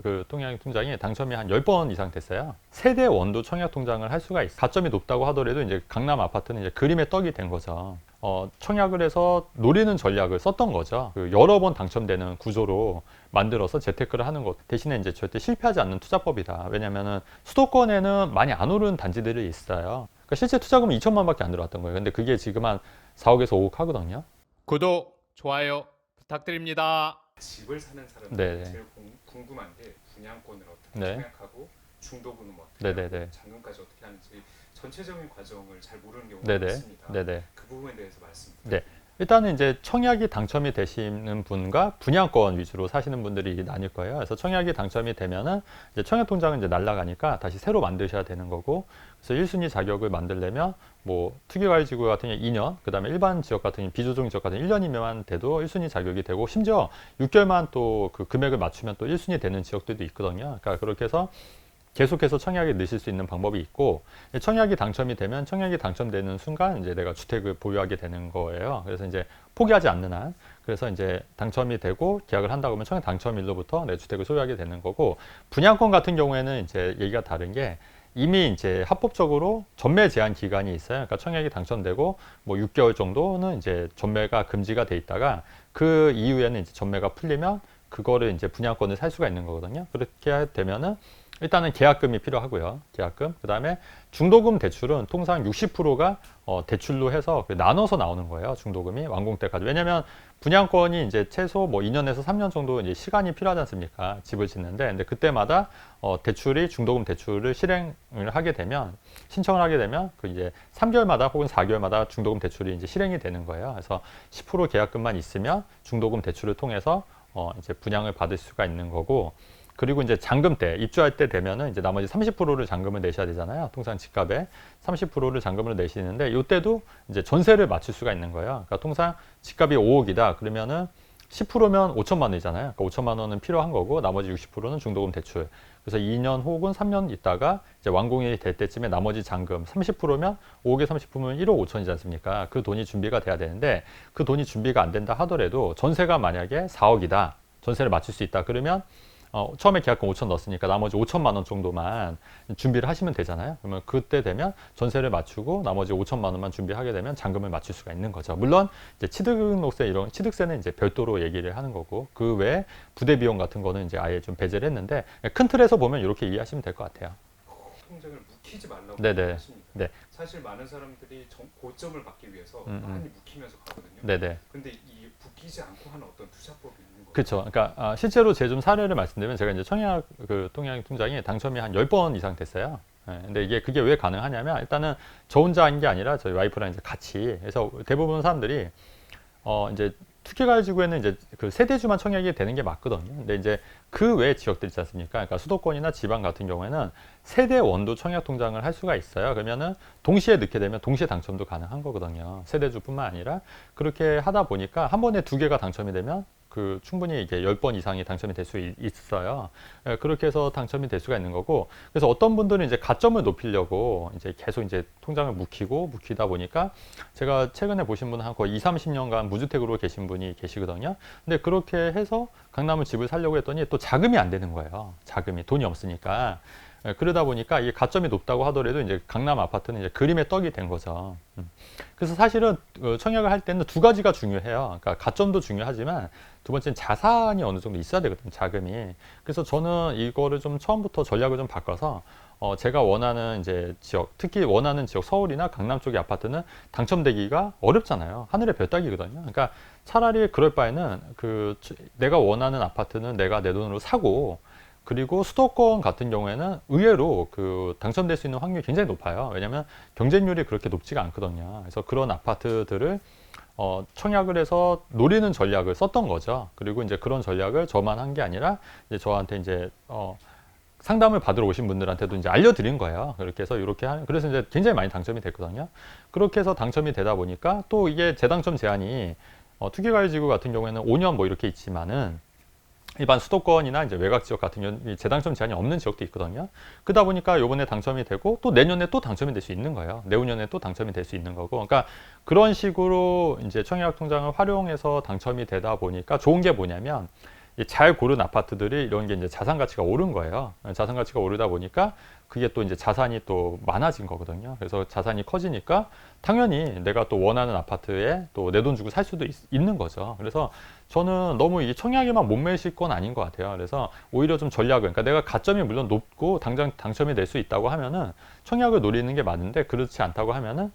그 청약통장이 당첨이 한 10번 이상 됐어요. 세대 원도 청약통장을 할 수가 있어요. 가점이 높다고 하더라도 이제 강남 아파트는 이제 그림의 떡이 된 거죠. 청약을 해서 노리는 전략을 썼던 거죠. 그 여러 번 당첨되는 구조로 만들어서 재테크를 하는 것 대신에 이제 절대 실패하지 않는 투자법이다. 왜냐면은 수도권에는 많이 안 오르는 단지들이 있어요. 그러니까 실제 투자금은 2천만 밖에 안 들어왔던 거예요. 근데 그게 지금 한 4억에서 5억 하거든요. 구독, 좋아요 부탁드립니다. 집을 사는 사람들 네네. 제일 궁금한 게 분양권을 어떻게 네. 청약하고 중도금은 어떻게 네네네. 하고 잔금까지 어떻게 하는지 전체적인 과정을 잘 모르는 경우가 네네. 많습니다. 네네. 그 부분에 대해서 말씀 네. 부탁드립니다. 일단은 이제 청약이 당첨이 되시는 분과 분양권 위주로 사시는 분들이 나뉠 거예요. 그래서 청약이 당첨이 되면은 이제 청약통장은 이제 날라가니까 다시 새로 만드셔야 되는 거고, 그래서 1순위 자격을 만들려면 뭐 특유가지구 같은 경우 2년, 그 다음에 일반 지역 같은 경우 비조정 지역 같은 경우 1년이면 돼도 1순위 자격이 되고, 심지어 6개월만 또 그 금액을 맞추면 또 1순위 되는 지역들도 있거든요. 그러니까 그렇게 해서 계속해서 청약에 넣으실 수 있는 방법이 있고, 청약이 당첨이 되면 청약이 당첨되는 순간 이제 내가 주택을 보유하게 되는 거예요. 그래서 이제 포기하지 않는 한, 그래서 이제 당첨이 되고 계약을 한다고 하면 청약 당첨일로부터 내 주택을 소유하게 되는 거고, 분양권 같은 경우에는 이제 얘기가 다른 게 이미 이제 합법적으로 전매 제한 기간이 있어요. 그러니까 청약이 당첨되고 뭐 6개월 정도는 이제 전매가 금지가 돼 있다가 그 이후에는 이제 전매가 풀리면 그거를 이제 분양권을 살 수가 있는 거거든요. 그렇게 되면은 일단은 계약금이 필요하고요. 계약금. 그 다음에 중도금 대출은 통상 60%가 대출로 해서 나눠서 나오는 거예요. 중도금이 완공 때까지. 왜냐면 분양권이 이제 최소 뭐 2년에서 3년 정도 이제 시간이 필요하지 않습니까? 집을 짓는데. 근데 그때마다 대출이 중도금 대출을 실행을 하게 되면, 신청을 하게 되면 그 이제 3개월마다 혹은 4개월마다 중도금 대출이 이제 실행이 되는 거예요. 그래서 10% 계약금만 있으면 중도금 대출을 통해서 이제 분양을 받을 수가 있는 거고, 그리고 이제 잔금 때 입주할 때 되면은 이제 나머지 30%를 잔금을 내셔야 되잖아요. 통상 집값에 30%를 잔금을 내시는데, 이때도 이제 전세를 맞출 수가 있는 거예요. 그러니까 통상 집값이 5억이다 그러면은 10%면 5천만 원이잖아요. 그러니까 5천만 원은 필요한 거고 나머지 60%는 중도금 대출. 그래서 2년 혹은 3년 있다가 이제 완공이 될 때쯤에 나머지 잔금 30%면 5억에 30%면 1억 5천이지 않습니까? 그 돈이 준비가 돼야 되는데, 그 돈이 준비가 안 된다 하더라도 전세가 만약에 4억이다. 전세를 맞출 수 있다. 그러면 처음에 계약금 5천 넣었으니까 나머지 5천만 원 정도만 준비를 하시면 되잖아요. 그러면 그때 되면 전세를 맞추고 나머지 5천만 원만 준비하게 되면 잔금을 맞출 수가 있는 거죠. 물론 이제 취득세 이런 취득세는 이제 별도로 얘기를 하는 거고, 그 외에 부대 비용 같은 거는 이제 아예 좀 배제를 했는데, 큰 틀에서 보면 이렇게 이해하시면 될 것 같아요. 통장을 묵히지 말라고 네네. 하십니다. 네. 사실 많은 사람들이 고점을 받기 위해서 많이 묵히면서 가거든요. 네네. 근데 이 묵히지 않고 하는 어떤 투자법이 있는 거예요? 그렇죠. 그러니까 실제로 제 좀 사례를 말씀드리면, 제가 이제 청약 그 통장이 당첨이 한 10번 이상 됐어요. 예, 근데 그게 왜 가능하냐면, 일단은 저 혼자 한 게 아니라 저희 와이프랑 이제 같이 해서, 대부분 사람들이 이제 투기가지구에는 이제 그 세대주만 청약이 되는 게 맞거든요. 근데 이제 그 외 지역들 있지 않습니까? 그러니까 수도권이나 지방 같은 경우에는 세대 원도 청약 통장을 할 수가 있어요. 그러면은 동시에 넣게 되면 동시에 당첨도 가능한 거거든요. 세대주뿐만 아니라. 그렇게 하다 보니까 한 번에 두 개가 당첨이 되면 그 충분히 이게 10번 이상이 당첨이 될 수 있어요. 예, 그렇게 해서 당첨이 될 수가 있는 거고, 그래서 어떤 분들은 이제 가점을 높이려고 이제 계속 이제 통장을 묵히다 보니까, 제가 최근에 보신 분은 한 거의 20-30년간 무주택으로 계신 분이 계시거든요. 근데 그렇게 해서 강남을 집을 사려고 했더니 또 자금이 안 되는 거예요. 자금이, 돈이 없으니까. 예, 그러다 보니까 이 가점이 높다고 하더라도 이제 강남 아파트는 이제 그림의 떡이 된 거죠. 그래서 사실은 청약을 할 때는 두 가지가 중요해요. 그러니까 가점도 중요하지만 두 번째는 자산이 어느 정도 있어야 되거든요. 자금이. 그래서 저는 이거를 좀 처음부터 전략을 좀 바꿔서 제가 원하는 이제 지역, 특히 원하는 지역 서울이나 강남 쪽의 아파트는 당첨되기가 어렵잖아요. 하늘의 별 따기거든요. 그러니까 차라리 그럴 바에는 내가 원하는 아파트는 내가 내 돈으로 사고, 그리고 수도권 같은 경우에는 의외로 당첨될 수 있는 확률이 굉장히 높아요. 왜냐하면 경쟁률이 그렇게 높지가 않거든요. 그래서 그런 아파트들을 청약을 해서 노리는 전략을 썼던 거죠. 그리고 이제 그런 전략을 저만 한 게 아니라 이제 저한테 이제 상담을 받으러 오신 분들한테도 이제 알려드린 거예요. 그렇게 해서 그래서 이제 굉장히 많이 당첨이 됐거든요. 그렇게 해서 당첨이 되다 보니까 또 이게 재당첨 제한이 투기과열지구 같은 경우에는 5년 뭐 이렇게 있지만은, 일반 수도권이나 이제 외곽 지역 같은 경우는 재당첨 제한이 없는 지역도 있거든요. 그러다 보니까 요번에 당첨이 되고 또 내년에 또 당첨이 될 수 있는 거예요. 내후년에 또 당첨이 될 수 있는 거고. 그러니까 그런 식으로 이제 청약 통장을 활용해서 당첨이 되다 보니까 좋은 게 뭐냐면, 잘 고른 아파트들이 이런 게 이제 자산 가치가 오른 거예요. 자산 가치가 오르다 보니까 그게 또 이제 자산이 또 많아진 거거든요. 그래서 자산이 커지니까 당연히 내가 또 원하는 아파트에 또 내 돈 주고 살 수도 있는 거죠. 그래서 저는 너무 이 청약에만 목매실 건 아닌 것 같아요. 그래서 오히려 좀 전략을, 그러니까 내가 가점이 물론 높고 당장 당첨이 될 수 있다고 하면은 청약을 노리는 게 맞는데, 그렇지 않다고 하면은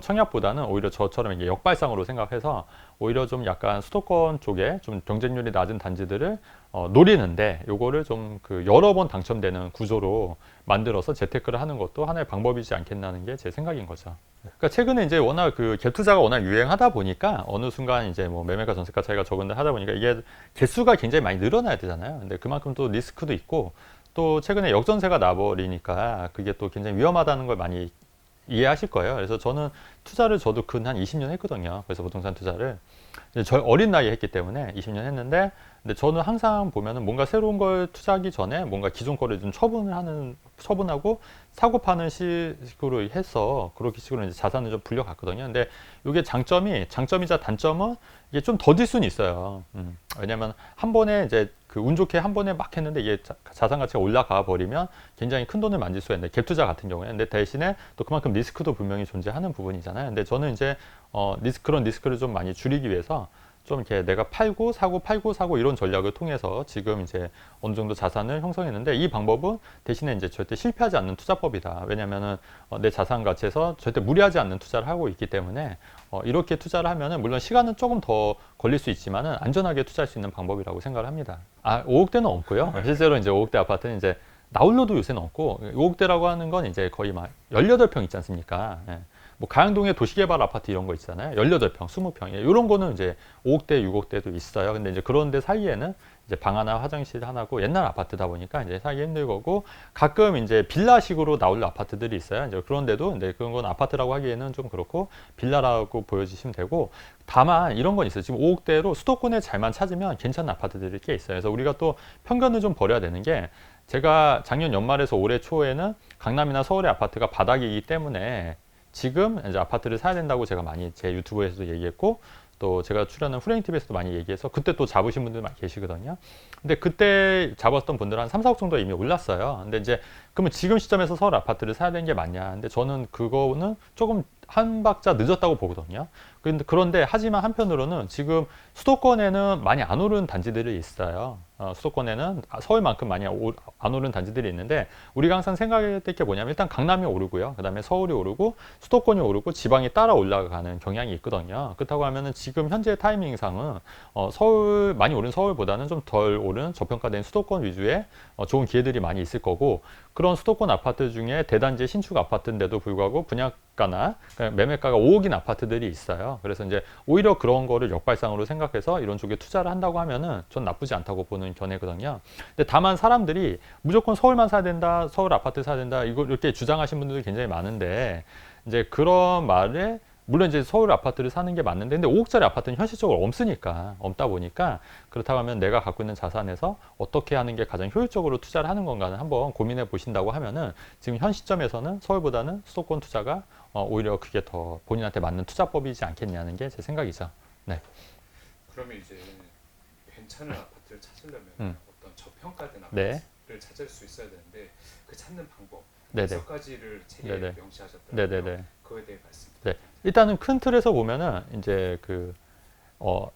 청약보다는 오히려 저처럼 이게 역발상으로 생각해서 오히려 좀 약간 수도권 쪽에 좀 경쟁률이 낮은 단지들을 노리는데, 요거를 좀 그 여러 번 당첨되는 구조로 만들어서 재테크를 하는 것도 하나의 방법이지 않겠나는 게 제 생각인 거죠. 그러니까 최근에 이제 워낙 그 갭 투자가 워낙 유행하다 보니까 어느 순간 이제 뭐 매매가 전세가 차이가 적은데 하다 보니까 이게 개수가 굉장히 많이 늘어나야 되잖아요. 근데 그만큼 또 리스크도 있고, 또 최근에 역전세가 나버리니까 그게 또 굉장히 위험하다는 걸 많이 이해하실 거예요. 그래서 저는 투자를 저도 근 한 20년 했거든요. 그래서 부동산 투자를 저 어린 나이에 했기 때문에 20년 했는데, 근데 저는 항상 보면은 뭔가 새로운 걸 투자하기 전에 뭔가 기존 거를 좀 처분하고 사고 파는 식으로 해서 그렇게 식으로 이제 자산을 좀 불려갔거든요. 근데 이게 장점이자 단점은 이게 좀 더딜 수는 있어요. 왜냐면 한 번에 이제 그 운 좋게 한 번에 막 했는데 이게 자산 가치가 올라가 버리면 굉장히 큰 돈을 만질 수가 있는데, 갭 투자 같은 경우에. 근데 대신에 또 그만큼 리스크도 분명히 존재하는 부분이잖아요. 근데 저는 이제 그런 리스크를 좀 많이 줄이기 위해서 좀 이렇게 내가 팔고 사고 이런 전략을 통해서 지금 이제 어느 정도 자산을 형성했는데, 이 방법은 대신에 이제 절대 실패하지 않는 투자법이다. 왜냐면은 내 자산 가치에서 절대 무리하지 않는 투자를 하고 있기 때문에 이렇게 투자를 하면은 물론 시간은 조금 더 걸릴 수 있지만은 안전하게 투자할 수 있는 방법이라고 생각을 합니다. 5억대는 없고요. 실제로 이제 5억대 아파트는 이제 나홀로도 요새 넘고, 5억대라고 하는 건 이제 거의 막 18평 있지 않습니까? 예. 뭐 가양동에 도시개발 아파트 이런 거 있잖아요. 18평, 20평. 이런 거는 이제 5억대, 6억대도 있어요. 근데 이제 그런 데 사이에는 이제 방 하나, 화장실 하나고 옛날 아파트다 보니까 이제 사기 힘들 거고, 가끔 이제 빌라식으로 나올 아파트들이 있어요. 이제 그런데도 근데 그런 건 아파트라고 하기에는 좀 그렇고 빌라라고 보여주시면 되고, 다만 이런 건 있어요. 지금 5억대로 수도권에 잘만 찾으면 괜찮은 아파트들이 꽤 있어요. 그래서 우리가 또 편견을 좀 버려야 되는 게, 제가 작년 연말에서 올해 초에는 강남이나 서울의 아파트가 바닥이기 때문에 지금 이제 아파트를 사야 된다고 제가 많이 제 유튜브에서도 얘기했고, 또 제가 출연한 후랭이TV에서도 많이 얘기해서 그때 또 잡으신 분들 많이 계시거든요. 근데 그때 잡았던 분들은 한 3, 4억 정도 이미 올랐어요. 근데 이제 그러면 지금 시점에서 서울 아파트를 사야 되는 게 맞냐? 근데 저는 그거는 조금 한 박자 늦었다고 보거든요. 그런데 하지만 한편으로는 지금 수도권에는 많이 안 오르는 단지들이 있어요. 수도권에는 서울만큼 많이 안 오르는 단지들이 있는데, 우리가 항상 생각할 게 뭐냐면 일단 강남이 오르고요. 그 다음에 서울이 오르고 수도권이 오르고 지방이 따라 올라가는 경향이 있거든요. 그렇다고 하면은 지금 현재 타이밍상은 서울 많이 오른 서울보다는 좀 덜 오른 저평가된 수도권 위주의 좋은 기회들이 많이 있을 거고, 그런 수도권 아파트 중에 대단지 신축 아파트인데도 불구하고 분양가나 매매가가 5억인 아파트들이 있어요. 그래서 이제 오히려 그런 거를 역발상으로 생각해서 이런 쪽에 투자를 한다고 하면은 전 나쁘지 않다고 보는 견해거든요. 근데 다만 사람들이 무조건 서울만 사야 된다, 서울 아파트 사야 된다, 이렇게 주장하시는 분들이 굉장히 많은데, 이제 그런 말에 물론 이제 서울 아파트를 사는 게 맞는데, 근데 5억짜리 아파트는 현실적으로 없다 보니까, 그렇다고 하면 내가 갖고 있는 자산에서 어떻게 하는 게 가장 효율적으로 투자를 하는 건가는 한번 고민해 보신다고 하면은, 지금 현 시점에서는 서울보다는 수도권 투자가 오히려 그게 더 본인한테 맞는 투자법이지 않겠냐는 게 제 생각이죠. 네. 그러면 이제 괜찮은 아파트를 찾으려면 어떤 저평가된 네. 아파트를 찾을 수 있어야 되는데, 그 찾는 방법 네네. 6가지를 책에 네네. 명시하셨더라고요. 네네네. 그거에 대해 말씀. 네. 일단은 큰 틀에서 보면은 이제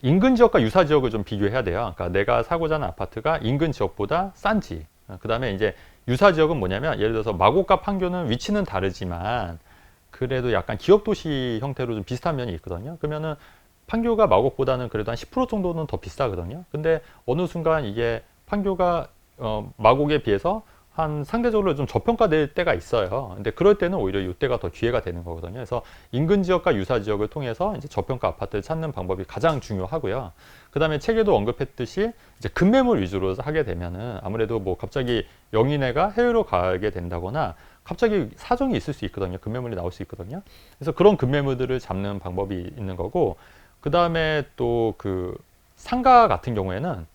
인근 지역과 유사 지역을 좀 비교해야 돼요. 그러니까 내가 사고자 하는 아파트가 인근 지역보다 싼지, 그 다음에 이제 유사 지역은 뭐냐면, 예를 들어서 마곡과 판교는 위치는 다르지만 그래도 약간 기업 도시 형태로 좀 비슷한 면이 있거든요. 그러면은 판교가 마곡보다는 그래도 한 10% 정도는 더 비싸거든요. 근데 어느 순간 이게 판교가 마곡에 비해서 한 상대적으로 좀 저평가될 때가 있어요. 근데 그럴 때는 오히려 이때가 더 기회가 되는 거거든요. 그래서 인근 지역과 유사 지역을 통해서 이제 저평가 아파트를 찾는 방법이 가장 중요하고요. 그 다음에 책에도 언급했듯이 이제 급매물 위주로 하게 되면은 아무래도 뭐 갑자기 영인애가 해외로 가게 된다거나 갑자기 사정이 있을 수 있거든요. 급매물이 나올 수 있거든요. 그래서 그런 급매물들을 잡는 방법이 있는 거고, 그 다음에 또 그 상가 같은 경우에는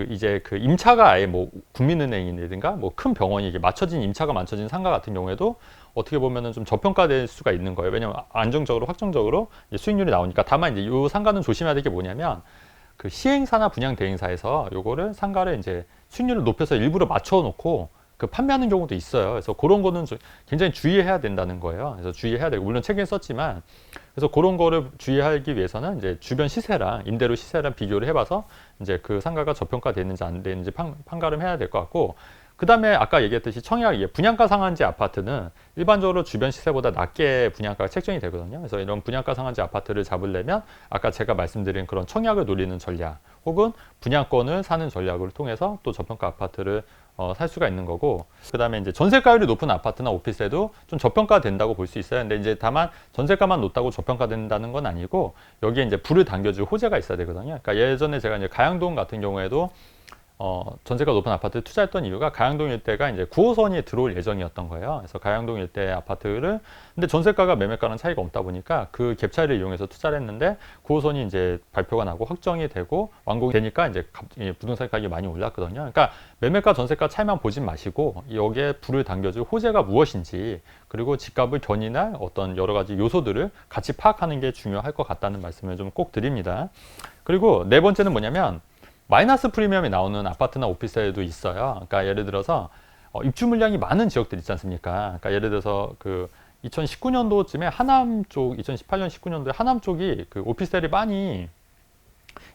이제 임차가 아예 뭐 국민은행이라든가 뭐 큰 병원이 이게 임차가 맞춰진 상가 같은 경우에도 어떻게 보면은 좀 저평가될 수가 있는 거예요. 왜냐면 안정적으로 확정적으로 이제 수익률이 나오니까. 다만 이제 이 상가는 조심해야 될 게 뭐냐면, 그 시행사나 분양 대행사에서 요거를 상가를 이제 수익률을 높여서 일부러 맞춰놓고 그 판매하는 경우도 있어요. 그래서 그런 거는 굉장히 주의해야 된다는 거예요. 그래서 주의해야 되고, 물론 책에 썼지만, 그래서 그런 거를 주의하기 위해서는 이제 주변 시세랑 임대료 시세랑 비교를 해봐서 이제 그 상가가 저평가되는지 안 되는지 판가름해야 될 것 같고, 그 다음에 아까 얘기했듯이 청약, 분양가 상한제 아파트는 일반적으로 주변 시세보다 낮게 분양가가 책정이 되거든요. 그래서 이런 분양가 상한제 아파트를 잡으려면 아까 제가 말씀드린 그런 청약을 노리는 전략, 혹은 분양권을 사는 전략을 통해서 또 저평가 아파트를 살 수가 있는 거고, 그 다음에 이제 전세가율이 높은 아파트나 오피스텔도 좀 저평가 된다고 볼 수 있어요. 근데 이제 다만 전세가만 높다고 저평가 된다는 건 아니고, 여기에 이제 불을 당겨줄 호재가 있어야 되거든요. 그러니까 예전에 제가 이제 가양동 같은 경우에도 전세가 높은 아파트에 투자했던 이유가 가양동 일대가 이제 9호선이 들어올 예정이었던 거예요. 그래서 가양동 일대 아파트를, 근데 전세가가 매매가랑 차이가 없다 보니까 그 갭 차이를 이용해서 투자를 했는데 9호선이 이제 발표가 나고 확정이 되고 완공이 되니까 이제 부동산 가격이 많이 올랐거든요. 그러니까 매매가 전세가 차이만 보진 마시고 여기에 불을 당겨줄 호재가 무엇인지, 그리고 집값을 견인할 어떤 여러 가지 요소들을 같이 파악하는 게 중요할 것 같다는 말씀을 좀 꼭 드립니다. 그리고 네 번째는 뭐냐면, 마이너스 프리미엄이 나오는 아파트나 오피스텔도 있어요. 그러니까 예를 들어서 입주 물량이 많은 지역들 있지 않습니까? 그러니까 예를 들어서 그 2019년도쯤에 하남 쪽, 2018년 19년도에 하남 쪽이 그 오피스텔이 많이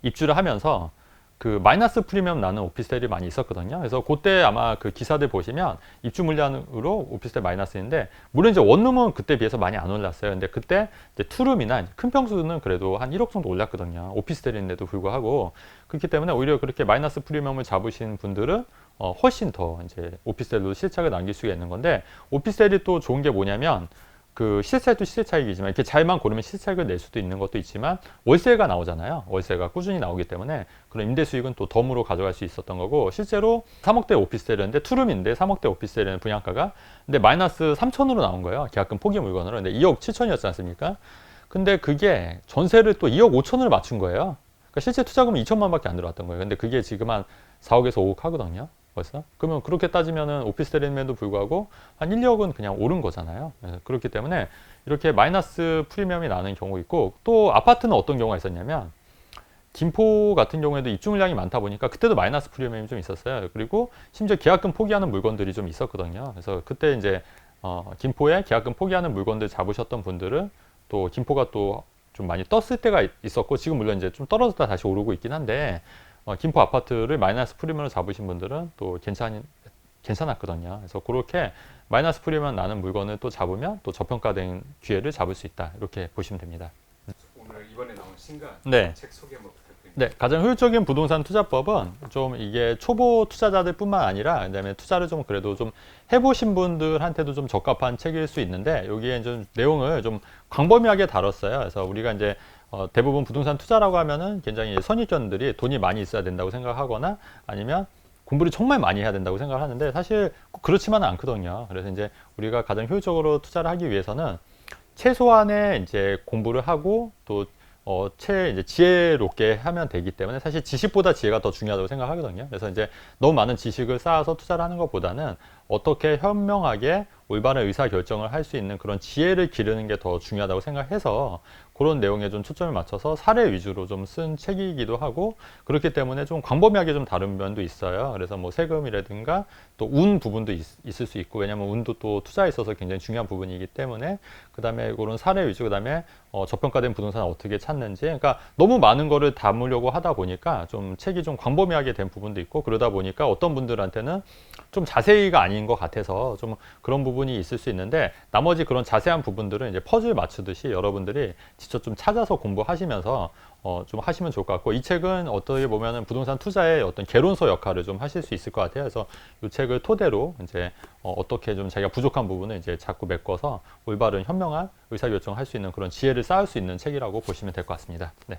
입주를 하면서 그 마이너스 프리미엄 나는 오피스텔이 많이 있었거든요. 그래서 그때 아마 그 기사들 보시면 입주 물량으로 오피스텔 마이너스인데, 물론 이제 원룸은 그때 비해서 많이 안 올랐어요. 근데 그때 이제 투룸이나 큰 평수는 그래도 한 1억 정도 올랐거든요. 오피스텔인데도 불구하고. 그렇기 때문에 오히려 그렇게 마이너스 프리미엄을 잡으신 분들은 훨씬 더 이제 오피스텔로 실적을 남길 수가 있는 건데, 오피스텔이 또 좋은 게 뭐냐면, 그 시세 차익도 시세 차익이지만 이렇게 잘만 고르면 시세 차익을 낼 수도 있는 것도 있지만 월세가 나오잖아요. 월세가 꾸준히 나오기 때문에 그런 임대 수익은 또 덤으로 가져갈 수 있었던 거고, 실제로 3억대 오피스텔이었는데 투룸인데 3억대 오피스텔이라는 분양가가 근데 마이너스 3천으로 나온 거예요. 계약금 포기 물건으로. 근데 2억 7천이었지 않습니까? 근데 그게 전세를 또 2억 5천을 맞춘 거예요. 그러니까 실제 투자금은 2천만 밖에 안 들어왔던 거예요. 근데 그게 지금 한 4억에서 5억 하거든요. 벌써? 그러면 그렇게 따지면은 오피스텔임에도 불구하고 한 1, 2억은 그냥 오른 거잖아요. 그렇기 때문에 이렇게 마이너스 프리미엄이 나는 경우 있고, 또 아파트는 어떤 경우가 있었냐면, 김포 같은 경우에도 입주 물량이 많다 보니까 그때도 마이너스 프리미엄이 좀 있었어요. 그리고 심지어 계약금 포기하는 물건들이 좀 있었거든요. 그래서 그때 이제 김포에 계약금 포기하는 물건들 잡으셨던 분들은 또 김포가 또 좀 많이 떴을 때가 있었고, 지금 물론 이제 좀 떨어졌다 다시 오르고 있긴 한데, 김포 아파트를 마이너스 프리미엄으로 잡으신 분들은 또 괜찮았거든요. 그래서 그렇게 마이너스 프리미엄 나는 물건을 또 잡으면 또 저평가된 기회를 잡을 수 있다. 이렇게 보시면 됩니다. 오늘 이번에 나온 신간 네. 책 소개 한번 부탁드립니다. 네, 가장 효율적인 부동산 투자법은 좀 이게 초보 투자자들뿐만 아니라 그다음에 투자를 좀 그래도 좀 해보신 분들한테도 좀 적합한 책일 수 있는데, 여기에 좀 내용을 좀 광범위하게 다뤘어요. 그래서 우리가 이제 대부분 부동산 투자라고 하면은 굉장히 선입견들이 돈이 많이 있어야 된다고 생각하거나 아니면 공부를 정말 많이 해야 된다고 생각을 하는데, 사실 꼭 그렇지만은 않거든요. 그래서 이제 우리가 가장 효율적으로 투자를 하기 위해서는 최소한의 이제 공부를 하고 또 이제 지혜롭게 하면 되기 때문에, 사실 지식보다 지혜가 더 중요하다고 생각하거든요. 그래서 이제 너무 많은 지식을 쌓아서 투자를 하는 것보다는 어떻게 현명하게 올바른 의사 결정을 할 수 있는 그런 지혜를 기르는 게 더 중요하다고 생각해서 그런 내용에 좀 초점을 맞춰서 사례 위주로 좀 쓴 책이기도 하고, 그렇기 때문에 좀 광범위하게 좀 다른 면도 있어요. 그래서 뭐 세금이라든가 또 운 부분도 있을 수 있고, 왜냐하면 운도 또 투자에 있어서 굉장히 중요한 부분이기 때문에, 그 다음에 그런 사례 위주, 그 다음에 저평가된 부동산을 어떻게 찾는지, 그러니까 너무 많은 거를 담으려고 하다 보니까 좀 책이 좀 광범위하게 된 부분도 있고, 그러다 보니까 어떤 분들한테는 좀 자세히가 아닌 것 같아서 좀 그런 부분이 있을 수 있는데, 나머지 그런 자세한 부분들은 이제 퍼즐 맞추듯이 여러분들이 직접 좀 찾아서 공부하시면서 좀 하시면 좋을 것 같고, 이 책은 어떻게 보면은 부동산 투자의 어떤 개론서 역할을 좀 하실 수 있을 것 같아요. 그래서 이 책을 토대로 이제 어떻게 좀 자기가 부족한 부분을 이제 자꾸 메꿔서 올바른 현명한 의사결정을 할 수 있는 그런 지혜를 쌓을 수 있는 책이라고 보시면 될 것 같습니다. 네.